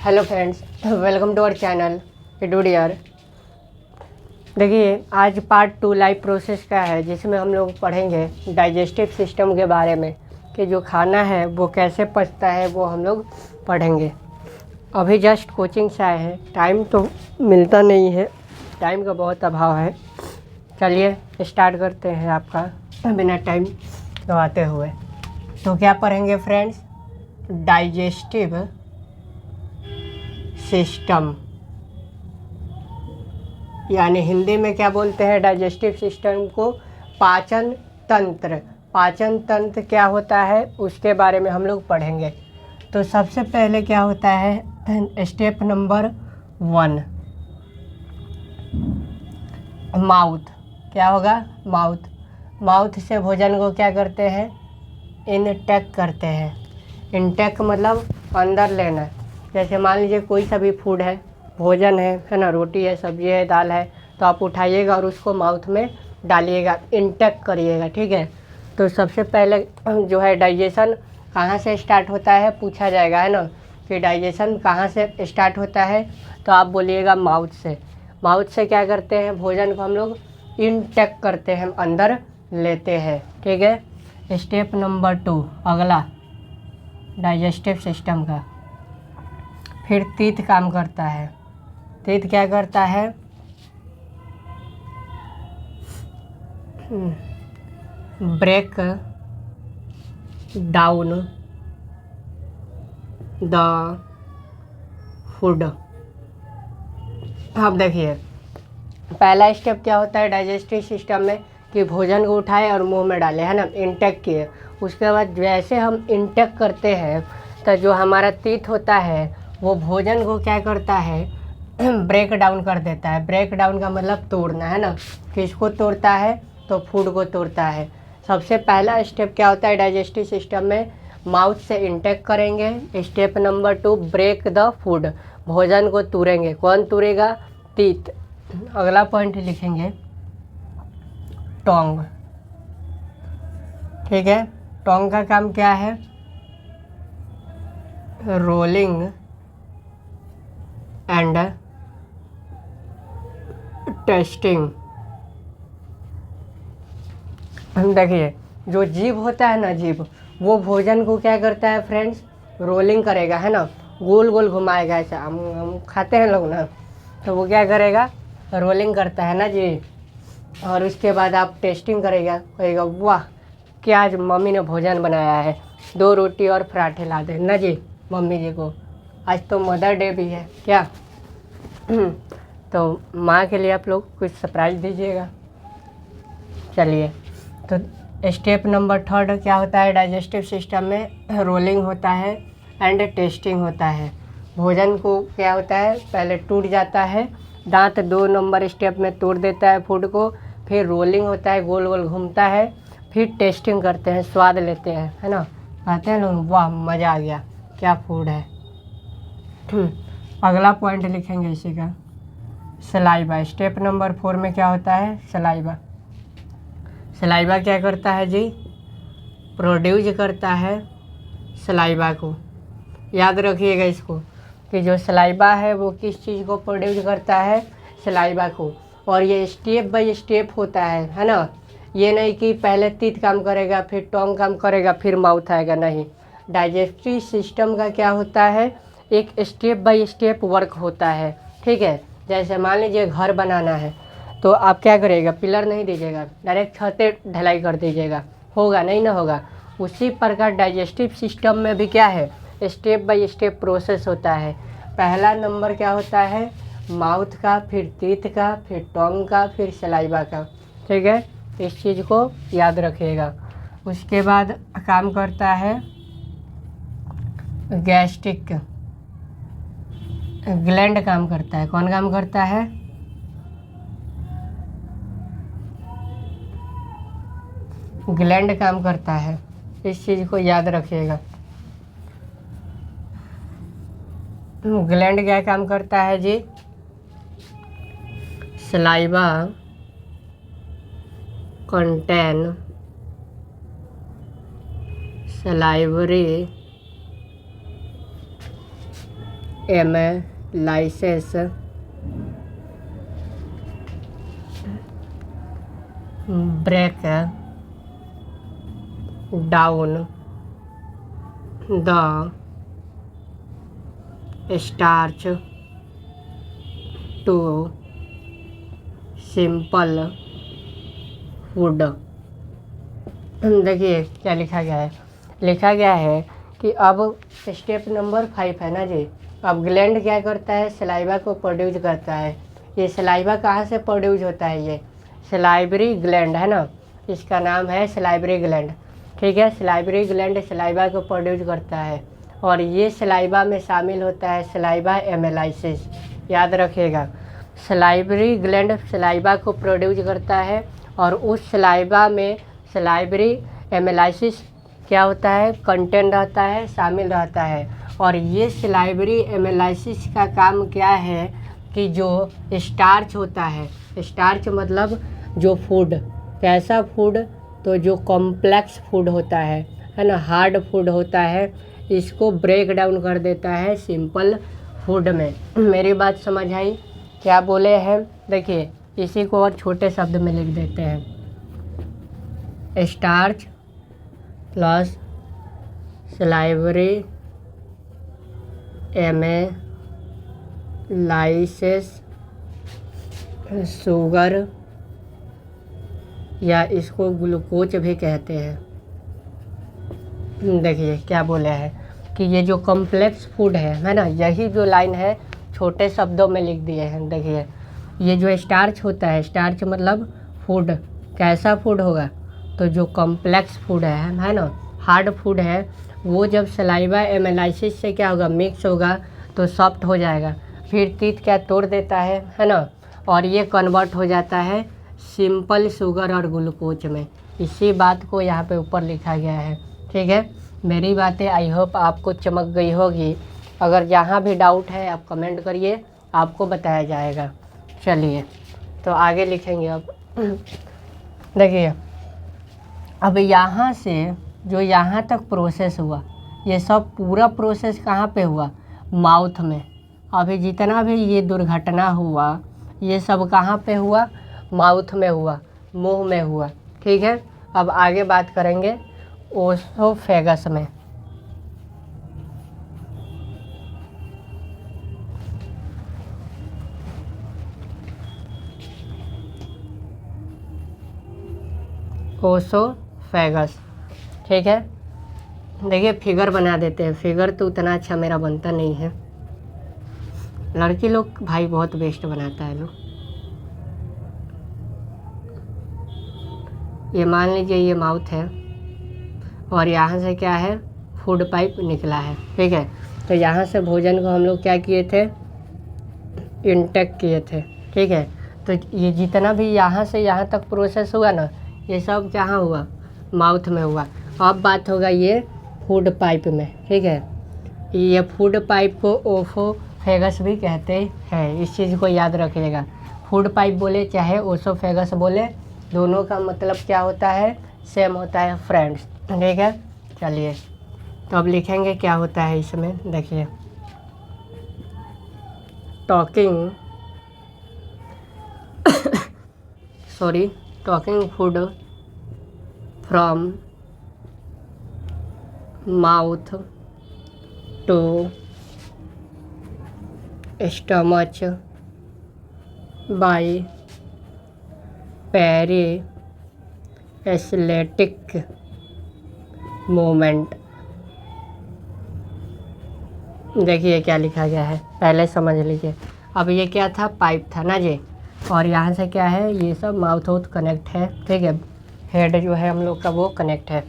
Hello friends, welcome to our channel EduDear. देखिए, आज part 2 life process का है, जिसमें हम लोग पढ़ेंगे डाइजेस्टिव सिस्टम के बारे में कि जो खाना है वो कैसे पचता है, वो हम लोग पढ़ेंगे। अभी जस्ट कोचिंग से आए हैं, टाइम तो मिलता नहीं है, टाइम का बहुत अभाव है। चलिए स्टार्ट करते हैं आपका बिना टाइम गवाते हुए। तो क्या पढ़ेंगे फ्रेंड्स? डाइजेस्टिव सिस्टम, यानी हिंदी में क्या बोलते हैं डाइजेस्टिव सिस्टम को? पाचन तंत्र। पाचन तंत्र क्या होता है उसके बारे में हम लोग पढ़ेंगे। तो सबसे पहले क्या होता है, स्टेप नंबर 1, माउथ। क्या होगा? माउथ। माउथ से भोजन को क्या करते हैं? इनटेक करते हैं। इनटेक मतलब अंदर लेना। जैसे मान लीजिए कोई सा भी फूड है, भोजन है ना, रोटी है, सब्जी है, दाल है, तो आप उठाइएगा और उसको माउथ में डालिएगा, इनटेक करिएगा, ठीक है। तो सबसे पहले जो है डाइजेशन कहाँ से स्टार्ट होता है पूछा जाएगा, है ना, कि डाइजेशन कहाँ से स्टार्ट होता है, तो आप बोलिएगा माउथ से। माउथ से क्या करते हैं? भोजन को हम लोग इनटेक करते हैं, अंदर लेते हैं, ठीक है। स्टेप नंबर 2 अगला डाइजेस्टिव सिस्टम का। फिर तीत काम करता है। तीत क्या करता है? Break down the food. अब देखिए, पहला स्टेप क्या होता है डाइजेस्टिव सिस्टम में कि भोजन को उठाए और मुंह में डाले, है ना, इनटेक किए। उसके बाद जैसे हम इनटेक करते हैं तो जो हमारा तीत होता है वो भोजन को क्या करता है? ब्रेक डाउन कर देता है। ब्रेक डाउन का मतलब तोड़ना, है ना। किसको तोड़ता है? तो फूड को तोड़ता है। सबसे पहला स्टेप क्या होता है डाइजेस्टिव सिस्टम में? माउथ से इनटेक करेंगे। Step number 2 break the food, भोजन को तोड़ेंगे। कौन तोड़ेगा? तीत। अगला पॉइंट लिखेंगे टोंग, ठीक है। टोंग का काम क्या है? Rolling and testing. देखिए, जो जीभ होता है ना, जीभ वो भोजन को क्या करता है फ्रेंड्स? रोलिंग करेगा, है ना, गोल गोल घुमाएगा। ऐसा हम खाते हैं लोग ना, तो वो क्या करेगा? रोलिंग करता है ना जी। और उसके बाद आप टेस्टिंग कहेगा वाह, क्या आज मम्मी ने भोजन बनाया है, 2 रोटी और पराठे ला दे ना जी मम्मी जी को, आज तो मदर डे भी है क्या। तो माँ के लिए आप लोग कुछ सरप्राइज़ दीजिएगा। चलिए, तो स्टेप नंबर 3 क्या होता है डाइजेस्टिव सिस्टम में? रोलिंग होता है एंड टेस्टिंग होता है। भोजन को क्या होता है? पहले टूट जाता है, दांत 2 नंबर स्टेप में तोड़ देता है फूड को। फिर रोलिंग होता है, गोल गोल घूमता है। फिर टेस्टिंग करते हैं, स्वाद लेते हैं, है ना, कहते हैं लोग वाह मज़ा आ गया, क्या फूड है। अगला पॉइंट लिखेंगे इसी का, सलाइवा। स्टेप नंबर 4 में क्या होता है? सलाइवा। सलाइवा क्या करता है जी? प्रोड्यूस करता है सलाइवा को। याद रखिएगा इसको कि जो सलाइवा है वो किस चीज़ को प्रोड्यूस करता है? सलाइवा को। और ये स्टेप बाय स्टेप होता है ना। ये नहीं कि पहले तीत काम करेगा, फिर टोंग काम करेगा, फिर माउथ आएगा, नहीं। डाइजेस्टिव सिस्टम का क्या होता है? एक स्टेप बाय स्टेप वर्क होता है, ठीक है। जैसे मान लीजिए घर बनाना है, तो आप क्या करिएगा? पिलर नहीं दीजिएगा, डायरेक्ट छतें ढलाई कर दीजिएगा, होगा नहीं ना होगा। उसी प्रकार डाइजेस्टिव सिस्टम में भी क्या है? स्टेप बाय स्टेप प्रोसेस होता है। पहला नंबर क्या होता है? माउथ का, फिर टीथ का, फिर टोंग का, फिर सलाइवा का, ठीक है। इस चीज़ को याद रखिएगा। उसके बाद काम करता है गैस्ट्रिक ग्लैंड, काम करता है। कौन काम करता है? ग्लैंड काम करता है, इस चीज़ को याद रखिएगा। ग्लैंड क्या काम करता है जी? Saliva contain salivary amylases break down the starch to simple food. देखिए क्या लिखा गया है। लिखा गया है कि अब स्टेप नंबर 5 है ना जी। अब ग्लैंड क्या करता है, सलाइवा को प्रोड्यूस करता है। ये सलाइवा कहाँ से प्रोड्यूस होता है, ये सलाइवरी ग्लैंड है ना, इसका नाम है सलाइवरी ग्लैंड। ठीक है, सलाइवरी ग्लैंड सलाइवा को प्रोड्यूस करता है और ये सलाइवा में शामिल होता है सलाइवा एमेलाइसिस। याद रखिएगा, सलाइवरी ग्लैंड सलाइवा को प्रोड्यूस करता है और उस सलाइवा में सलाइवरी एमेलाइसिस क्या होता है, कंटेंट रहता है, शामिल रहता है। और ये सलाइवरी एमेलाइसिस का काम क्या है कि जो स्टार्च होता है, स्टार्च मतलब जो फूड, कैसा फूड, तो जो कॉम्प्लेक्स फूड होता है ना, हार्ड फूड होता है, इसको ब्रेक डाउन कर देता है सिंपल फूड में। मेरी बात समझ आई क्या बोले हैं? देखिए इसी को और छोटे शब्द में लिख देते हैं, स्टार्च प्लस सलाइवरी एमेलाइसिस शुगर या इसको ग्लूकोज भी कहते हैं। देखिए क्या बोले हैं कि ये जो कॉम्प्लेक्स फूड है ना, यही जो लाइन है छोटे शब्दों में लिख दिए हैं। देखिए ये जो स्टार्च होता है, स्टार्च मतलब फूड, कैसा फूड होगा, तो जो कॉम्प्लेक्स फूड है ना, हार्ड फूड है, वो जब सलाइवा एमेलाइसिस से क्या होगा, मिक्स होगा तो सॉफ्ट हो जाएगा, फिर टीथ क्या तोड़ देता है ना, और ये कन्वर्ट हो जाता है सिंपल शुगर और ग्लूकोज में। इसी बात को यहाँ पे ऊपर लिखा गया है। ठीक है, मेरी बातें आई होप आपको चमक गई होगी। अगर यहाँ भी डाउट है आप कमेंट करिए, आपको बताया जाएगा। चलिए तो आगे लिखेंगे अब। देखिए अब यहाँ से जो यहाँ तक प्रोसेस हुआ, ये सब पूरा प्रोसेस कहाँ पे हुआ, माउथ में। अभी जितना भी ये दुर्घटना हुआ ये सब कहाँ पे हुआ, माउथ में हुआ, मुंह में हुआ। ठीक है, अब आगे बात करेंगे ओसोफेगस में। ओसोफेगस, ठीक है। देखिए फिगर बना देते हैं, फिगर तो उतना अच्छा मेरा बनता नहीं है, लड़की लोग भाई बहुत बेस्ट बनाता है लोग। ये मान लीजिए ये माउथ है और यहाँ से क्या है, फूड पाइप निकला है। ठीक है, तो यहाँ से भोजन को हम लोग क्या किए थे, इंटेक किए थे। ठीक है, तो ये जितना भी यहाँ से यहाँ तक प्रोसेस हुआ ना, ये सब कहाँ हुआ, माउथ में हुआ। अब बात होगा ये फूड पाइप में। ठीक है, ये फूड पाइप को ओसोफेगस भी कहते हैं, इस चीज़ को याद रखिएगा। फूड पाइप बोले चाहे ओसोफेगस बोले, दोनों का मतलब क्या होता है, सेम होता है फ्रेंड्स। ठीक है, चलिए तो अब लिखेंगे क्या होता है इसमें। देखिए talking talking food from mouth to stomach by peristaltic movement. देखिए क्या लिखा गया है, पहले समझ लीजिए। अब ये क्या था, पाइप था ना जी, और यहाँ से क्या है, ये सब माउथ वाउथ कनेक्ट है। ठीक है, हेड जो है हम लोग का वो कनेक्ट है।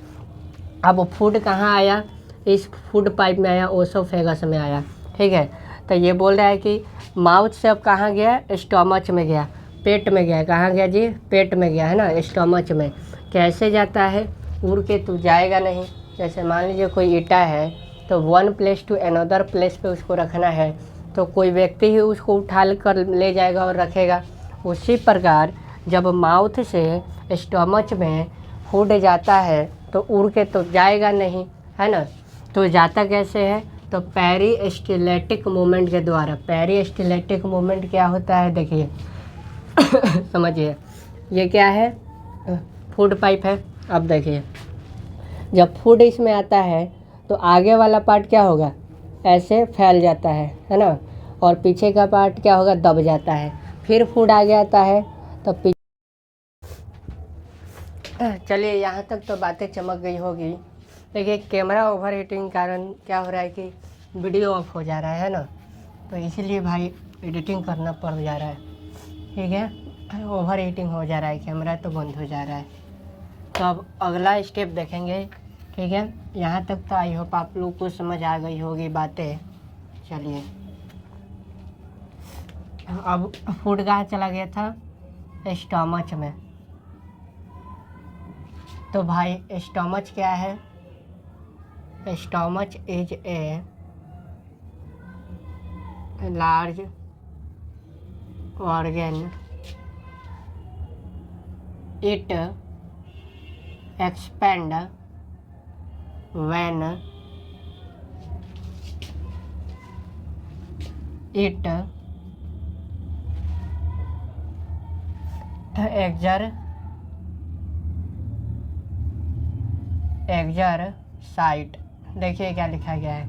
अब फूड कहाँ आया, इस फूड पाइप में आया, ओसोफेगस में आया। ठीक है, तो ये बोल रहा है कि माउथ से अब कहाँ गया, स्टमच में गया, पेट में गया। कहाँ गया जी, पेट में गया है ना, स्टमच में। कैसे जाता है, उड़ के तो जाएगा नहीं। जैसे मान लीजिए कोई ईटा है तो one place to another place पे उसको रखना है, तो कोई व्यक्ति ही उसको उठा कर ले जाएगा और रखेगा। उसी प्रकार जब माउथ से स्टमच में फूड जाता है तो उड़ के तो जाएगा नहीं, है ना। तो जाता कैसे है, तो पेरिस्टैल्टिक मूवमेंट के द्वारा। पेरिस्टैल्टिक मूवमेंट क्या होता है देखिए समझिए, ये क्या है, फूड पाइप है। अब देखिए जब फूड इसमें आता है तो आगे वाला पार्ट क्या होगा, ऐसे फैल जाता है ना, और पीछे का पार्ट क्या होगा, दब जाता है। फिर फूड आगे आता है तो चलिए यहाँ तक तो बातें चमक गई होगी। देखिए कैमरा ओवर हीटिंग कारण क्या हो रहा है कि वीडियो ऑफ हो जा रहा है ना, तो इसीलिए भाई एडिटिंग करना पड़ जा रहा है, ठीक है। ओवर हीटिंग हो जा रहा है, कैमरा तो बंद हो जा रहा है। तो अब अगला स्टेप देखेंगे, ठीक है। यहाँ तक तो आई होप आप लोग को समझ आ गई होगी बातें। चलिए अब फूड कहाँ चला गया था, स्टमच में। तो भाई स्टमच क्या है, stomach is a large organ, it expand when it exercise। देखिए क्या लिखा गया है।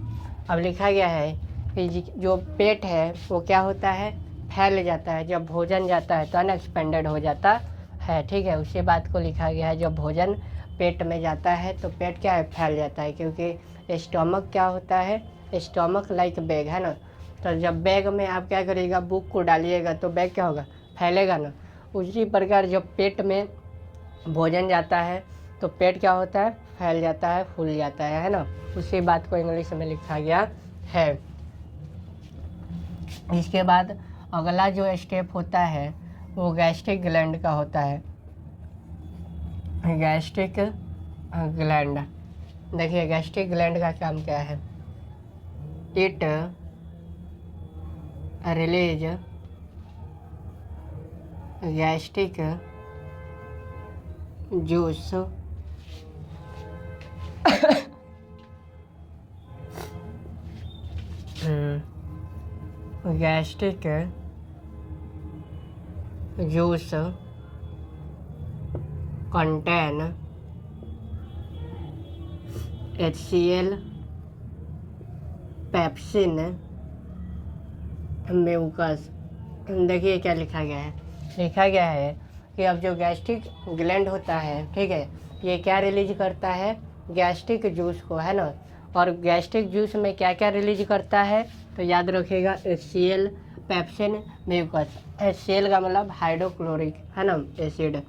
अब लिखा गया है कि जो पेट है वो क्या होता है, फैल जाता है। जब भोजन जाता है तो अनएक्सपेंडेड हो जाता है, ठीक है। उसी बात को लिखा गया है, जब भोजन पेट में जाता है तो पेट क्या है, फैल जाता है। क्योंकि स्टमक क्या होता है, स्टमक लाइक बैग है ना। तो जब बैग में आप क्या करिएगा, बुक को डालिएगा तो बैग क्या होगा, फैलेगा ना। उसी प्रकार जब पेट में भोजन जाता है तो पेट क्या होता है, फैल जाता है, फूल जाता है ना। उसी बात को इंग्लिश में लिखा गया है। इसके बाद अगला जो स्टेप होता है वो गैस्ट्रिक ग्लैंड का होता है। गैस्ट्रिक ग्लैंड, देखिए गैस्ट्रिक ग्लैंड का काम क्या है, it release gastric juice gastric juice contain HCl, pepsin, mucus. देखिए क्या लिखा गया है, लिखा गया है कि अब जो गैस्ट्रिक ग्लैंड होता है, ठीक है, ये क्या रिलीज करता है, गैस्ट्रिक जूस को, है ना। और गैस्ट्रिक जूस में क्या क्या रिलीज करता है, तो याद रखिएगा HCl, पेप्सिन, म्यूकस। HCl का मतलब हाइड्रोक्लोरिक है ना एसिड,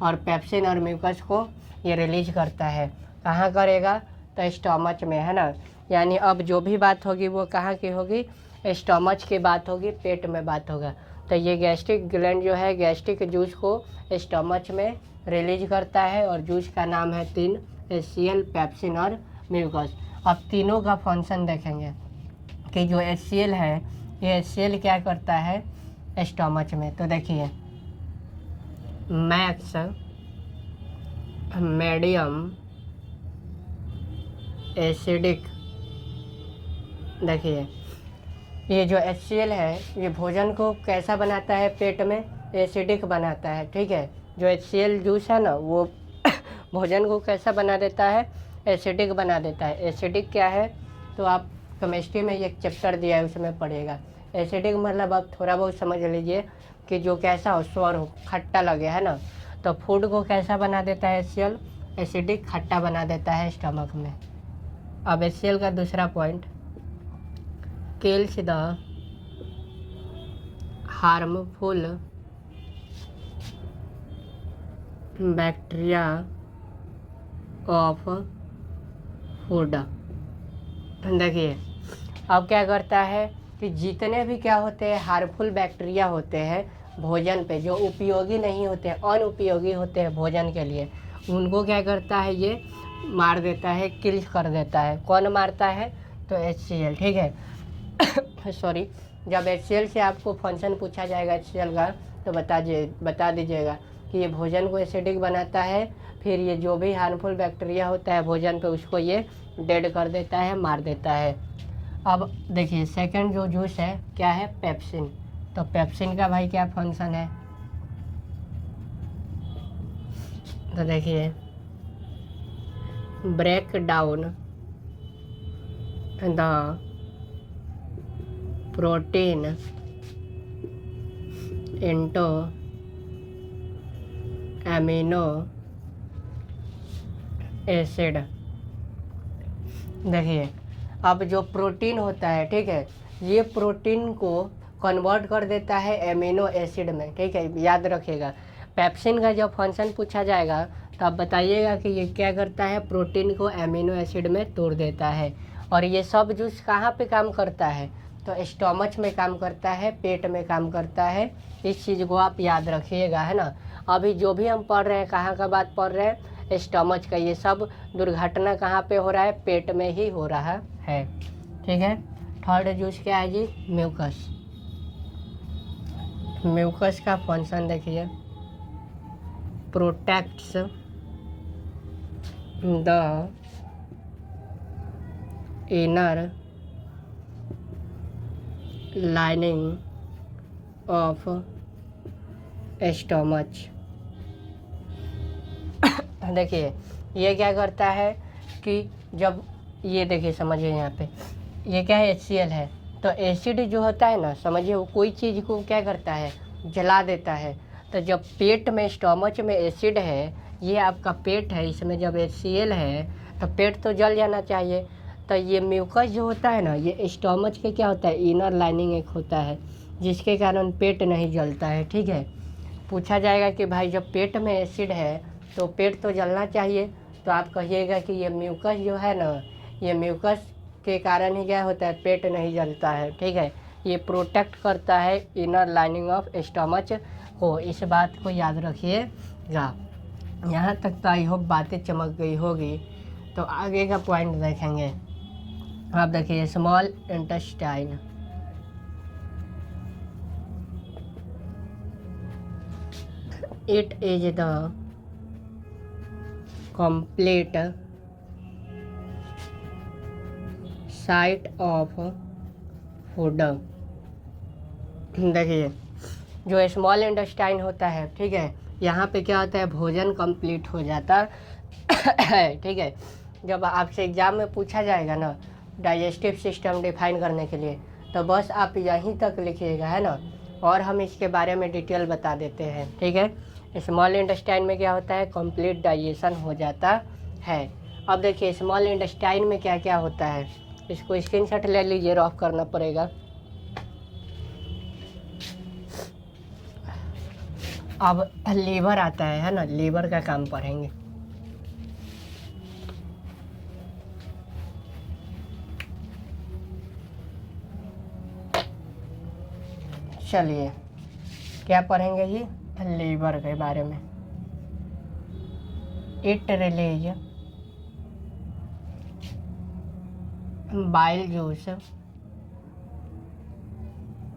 और पेप्सिन और म्यूकस को ये रिलीज करता है। कहाँ करेगा, तो स्टमच में, है ना। यानी अब जो भी बात होगी वो कहाँ की होगी, स्टमच की बात होगी, पेट में बात होगा। तो ये गैस्ट्रिक ग्लैंड जो है गैस्ट्रिक जूस को स्टमच में रिलीज करता है, और जूस का नाम है 3, HCl, पेप्सिन और म्यूकस। अब तीनों का फंक्शन देखेंगे कि जो HCl है, ये HCl क्या करता है स्टमच में। तो देखिए मैक्स मीडियम एसिडिक, देखिए ये जो HCl है ये भोजन को कैसा बनाता है, पेट में एसिडिक बनाता है, ठीक है। जो HCl जूस है ना वो भोजन को कैसा बना देता है, एसिडिक बना देता है। एसिडिक क्या है, तो आप केमिस्ट्री में एक चैप्टर दिया है उसमें पढ़िएगा। एसिडिक मतलब आप थोड़ा बहुत समझ लीजिए कि जो कैसा हो, स्वर हो, खट्टा लगे, है ना। तो फूड को कैसा बना देता है HCl, एसिडिक, खट्टा बना देता है स्टमक में। अब HCl का दूसरा point, kills the harmful bacteria of food. देखिए अब क्या करता है कि जितने भी क्या होते हैं हार्मफुल बैक्टीरिया होते हैं भोजन पे, जो उपयोगी नहीं होते हैं, अनुपयोगी होते हैं भोजन के लिए, उनको क्या करता है, ये मार देता है, किल कर देता है। कौन मारता है, तो HCl, ठीक है सॉरी। जब HCl से आपको फंक्शन पूछा जाएगा HCl का, तो बता दीजिएगा कि ये भोजन को एसिडिक बनाता है, फिर ये जो भी हार्मफुल बैक्टीरिया होता है भोजन पे उसको ये डेड कर देता है, मार देता है। अब देखिए सेकंड जो जूस है क्या है, पेप्सिन। तो पेप्सिन का भाई क्या फंक्शन है, तो देखिए break down the protein into amino acid. देखिए अब जो प्रोटीन होता है, ठीक है, ये प्रोटीन को कन्वर्ट कर देता है एमिनो एसिड में, ठीक है, याद रखिएगा। पेप्सिन का जब फंक्शन पूछा जाएगा तो आप बताइएगा कि ये क्या करता है, प्रोटीन को एमिनो एसिड में तोड़ देता है। और ये सब जूस कहाँ पे काम करता है, तो स्टमच में काम करता है, पेट में काम करता है। इस चीज़ को आप याद रखिएगा, है ना। अभी जो भी हम पढ़ रहे हैं, कहाँ का बात पढ़ रहे हैं, स्टमच का। ये सब दुर्घटना कहाँ पे हो रहा है, पेट में ही हो रहा है, ठीक है। थर्ड जूस क्या है जी, म्यूकस। म्यूकस का फंक्शन देखिए, protects the inner lining of stomach. देखिए ये क्या करता है कि जब ये देखिए समझिए यहाँ पे ये क्या है, HCl है। तो एसिड जो होता है ना, समझिए वो कोई चीज़ को क्या करता है, जला देता है। तो जब पेट में स्टमच में एसिड है, ये आपका पेट है, इसमें जब HCl है तो पेट तो जल जाना चाहिए। तो ये म्यूकस जो होता है ना, ये स्टमच के क्या होता है, इनर लाइनिंग एक होता है, जिसके कारण पेट नहीं जलता है, ठीक है। पूछा जाएगा कि भाई जब पेट में एसिड है तो पेट तो जलना चाहिए, तो आप कहिएगा कि ये म्यूकस जो है ना, ये म्यूकस के कारण ही क्या होता है, पेट नहीं जलता है, ठीक है। ये प्रोटेक्ट करता है इनर लाइनिंग ऑफ स्टमच को, इस बात को याद रखिएगा। यहाँ तक तो आई होप बातें चमक गई होगी। तो आगे का पॉइंट देखेंगे। आप देखिए small intestine. It is the complete site of food. देखिए जो स्मॉल इंटेस्टाइन होता है, ठीक है, यहाँ पे क्या होता है, भोजन कंप्लीट हो जाता है, ठीक है। जब आपसे एग्जाम में पूछा जाएगा ना डाइजेस्टिव सिस्टम डिफाइन करने के लिए, तो बस आप यहीं तक लिखिएगा, है ना, और हम इसके बारे में डिटेल बता देते हैं, ठीक है। स्मॉल इंटेस्टाइन में क्या होता है, कंप्लीट डाइजेशन हो जाता है। अब देखिए स्मॉल इंटेस्टाइन में क्या क्या होता है, इसको स्क्रीनशॉट ले लीजिए, रफ करना पड़ेगा। अब लीवर आता है ना, लीवर का काम पढ़ेंगे। चलिए क्या पढ़ेंगे जी, लीवर के बारे में। It release bile juice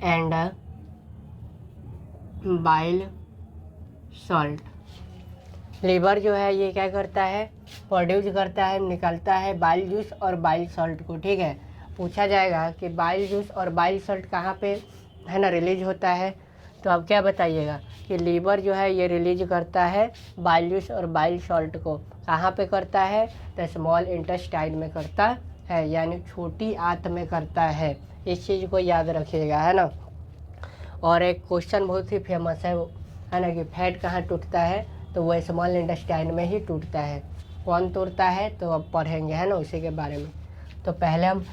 and bile salt. Liver जो है ये क्या करता है, प्रोड्यूस करता है, निकलता है बाइल जूस और बाइल सॉल्ट को, ठीक है। पूछा जाएगा कि बाइल जूस और बाइल सॉल्ट कहाँ पे है ना रिलीज होता है, तो आप क्या बताइएगा कि लीवर जो है ये रिलीज करता है बाइल जूस और बाइल सॉल्ट को। कहाँ पे करता है, तो स्मॉल इंटेस्टाइन में करता है, यानी छोटी आंत में करता है। इस चीज़ को याद रखिएगा, है ना। और एक क्वेश्चन बहुत ही फेमस है ना, कि फैट कहाँ टूटता है, तो वो स्मॉल इंटेस्टाइन में ही टूटता है। कौन तोड़ता है, तो अब पढ़ेंगे, है ना, उसी के बारे में। तो पहले हम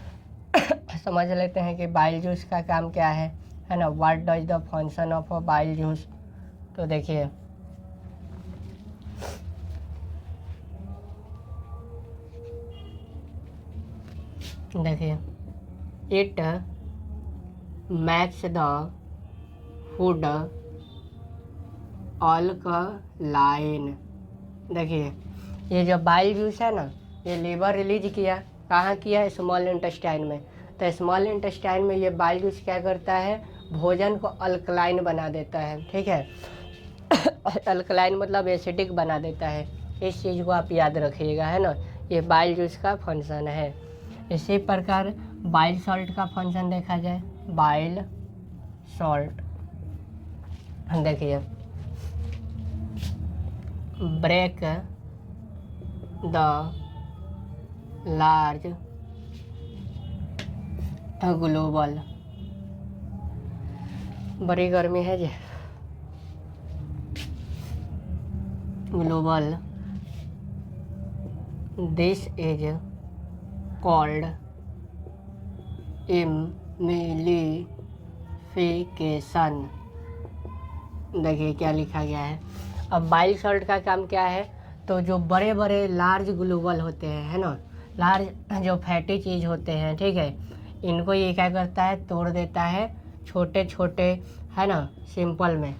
समझ लेते हैं कि बाइल जूस का काम क्या है ना, what does the function of a bile juice. तो देखिए it max the food alkaline. देखिए ये जो बाइल जूस है ना, ये लीवर रिलीज किया, कहाँ किया, स्मॉल इंटेस्टाइन में। तो स्मॉल इंटेस्टाइन में ये बाइल जूस क्या करता है, भोजन को अल्कलाइन बना देता है, ठीक है। अल्कलाइन मतलब एसिडिक बना देता है। इस चीज़ को आप याद रखिएगा, है ना। ये बाइल जूस का फंक्शन है। इसी प्रकार बाइल सॉल्ट का फंक्शन देखा जाए, बाइल सॉल्ट देखिए, ब्रेक द लार्ज ग्लोबल, बड़ी गर्मी है जी, ग्लोबल, दिस इज कॉल्ड इम्यूनिफिकेशन। देखिए क्या लिखा गया है। अब बाइल सॉल्ट का काम क्या है, तो जो बड़े बड़े लार्ज ग्लोबल होते हैं, है ना, लार्ज जो फैटी चीज़ होते हैं, ठीक है, इनको ये क्या करता है, तोड़ देता है छोटे छोटे, है ना, सिंपल में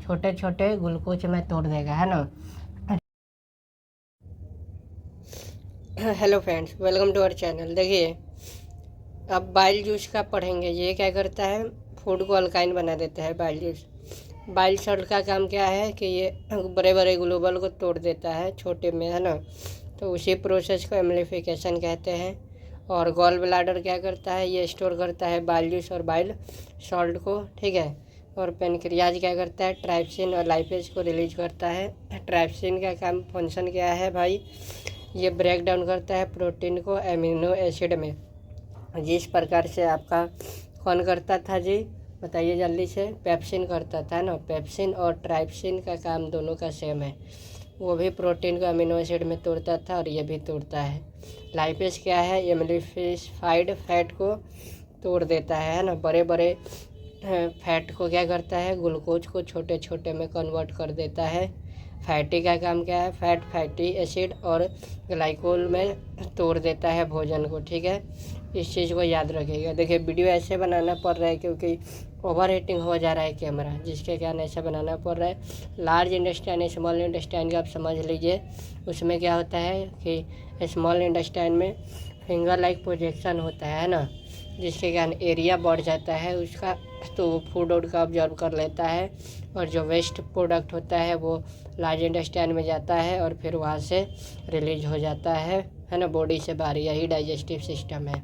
छोटे छोटे ग्लूकोज में तोड़ देगा, है ना। Hello friends, welcome to our channel. देखिए अब बाइल जूस का पढ़ेंगे। ये क्या करता है, फूड को अल्काइन बना देता है बाइल जूस। बाइल सॉल्ट का काम क्या है कि ये बड़े बड़े ग्लोबल को तोड़ देता है छोटे में, है ना, तो उसी प्रोसेस को एम्प्लीफिकेशन कहते हैं। और गॉल ब्लैडर क्या करता है, ये स्टोर करता है बाइल जूस और बाइल सॉल्ट को, ठीक है। और पेनक्रियाज क्या करता है, ट्राइप्सिन और लाइपेज को रिलीज करता है। ट्राइप्सिन का काम फंक्शन क्या है भाई, ये ब्रेक डाउन करता है प्रोटीन को एमिनो एसिड में। जिस प्रकार से आपका कौन करता था जी, बताइए जल्दी से, पेप्सिन करता था ना। पेप्सिन और ट्राइप्सिन का काम दोनों का सेम है, वो भी प्रोटीन को अमीनो एसिड में तोड़ता था और ये भी तोड़ता है। लाइपेज क्या है, एम्प्लीफाइड फैट को तोड़ देता है ना, बड़े बड़े फैट को क्या करता है, ग्लूकोज को छोटे छोटे में कन्वर्ट कर देता है। फैटी का काम क्या है, फैट फैटी एसिड और ग्लाइकोल में तोड़ देता है भोजन को, ठीक है। इस चीज़ को याद रखिएगा। देखिए वीडियो ऐसे बनाना पड़ रहा है क्योंकि ओवर हीटिंग हो जा रहा है कैमरा, जिसके कारण ऐसा बनाना पड़ रहा है। लार्ज इंटेस्टाइन स्मॉल इंटेस्टाइन का आप समझ लीजिए। उसमें क्या होता है कि स्मॉल इंटेस्टाइन में फिंगर लाइक प्रोजेक्शन होता है ना, जिसके कारण एरिया बढ़ जाता है उसका, तो फूड और का ऑब्जर्व कर लेता है और जो वेस्ट प्रोडक्ट होता है वो लार्ज इंटेस्टाइन में जाता है और फिर वहाँ से रिलीज हो जाता है ना, बॉडी से बाहर। यही डाइजेस्टिव सिस्टम है।